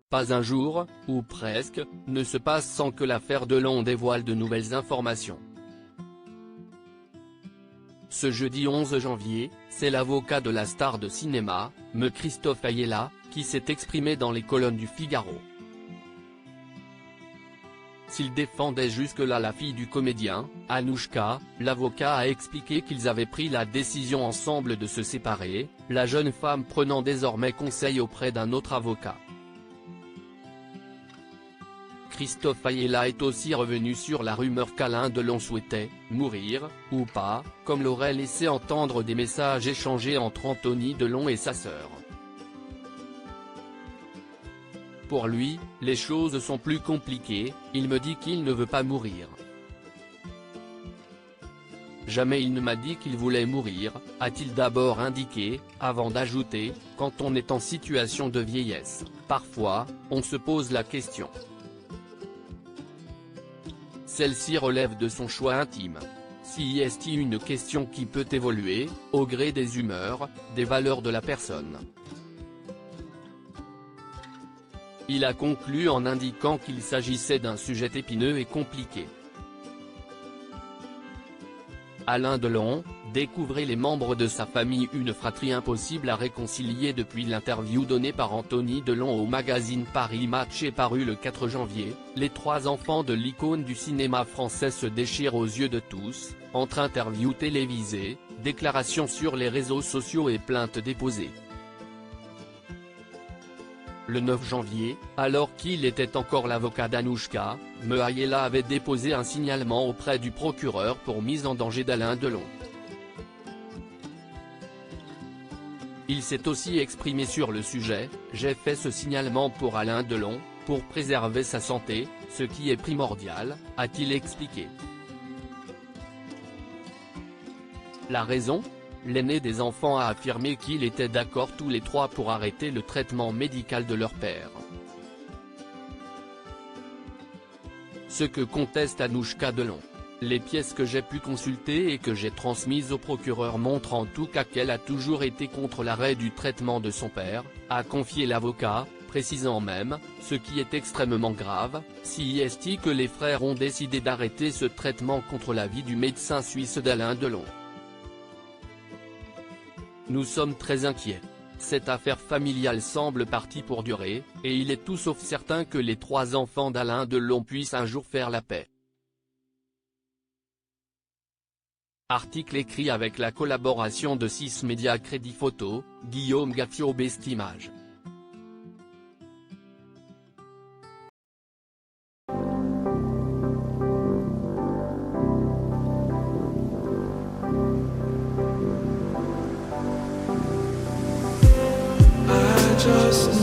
Pas un jour, ou presque, ne se passe sans que l'affaire Delon dévoile de nouvelles informations. Ce jeudi 11 janvier, c'est l'avocat de la star de cinéma, M. Christophe Ayala, qui s'est exprimé dans les colonnes du Figaro. S'il défendait jusque-là la fille du comédien, Anouchka, l'avocat a expliqué qu'ils avaient pris la décision ensemble de se séparer, la jeune femme prenant désormais conseil auprès d'un autre avocat. Christophe Ayala est aussi revenu sur la rumeur qu'Alain Delon souhaitait « mourir » ou pas, comme l'auraient laissé entendre des messages échangés entre Anthony Delon et sa sœur. Pour lui, les choses sont plus compliquées, il me dit qu'il ne veut pas mourir. Jamais il ne m'a dit qu'il voulait mourir, a-t-il d'abord indiqué, avant d'ajouter, quand on est en situation de vieillesse, parfois, on se pose la question. Celle-ci relève de son choix intime. Si est une question qui peut évoluer, au gré des humeurs, des valeurs de la personne. Il a conclu en indiquant qu'il s'agissait d'un sujet épineux et compliqué. Alain Delon, découvrez les membres de sa famille, une fratrie impossible à réconcilier. Depuis l'interview donnée par Anthony Delon au magazine Paris Match et parue le 4 janvier, les trois enfants de l'icône du cinéma français se déchirent aux yeux de tous, entre interviews télévisées, déclarations sur les réseaux sociaux et plaintes déposées. Le 9 janvier, alors qu'il était encore l'avocat d'Anouchka, M. Ayala avait déposé un signalement auprès du procureur pour mise en danger d'Alain Delon. Il s'est aussi exprimé sur le sujet « J'ai fait ce signalement pour Alain Delon, pour préserver sa santé, ce qui est primordial », a-t-il expliqué. La raison ? L'aîné des enfants a affirmé qu'il était d'accord tous les trois pour arrêter le traitement médical de leur père. Ce que conteste Anouchka Delon. Les pièces que j'ai pu consulter et que j'ai transmises au procureur montrent en tout cas qu'elle a toujours été contre l'arrêt du traitement de son père, a confié l'avocat, précisant même, ce qui est extrêmement grave, si est que les frères ont décidé d'arrêter ce traitement contre l'avis du médecin suisse d'Alain Delon. Nous sommes très inquiets. Cette affaire familiale semble partie pour durer, et il est tout sauf certain que les trois enfants d'Alain Delon puissent un jour faire la paix. Article écrit avec la collaboration de 6 médias Crédit Photo, Guillaume Gaffio Best Images. Just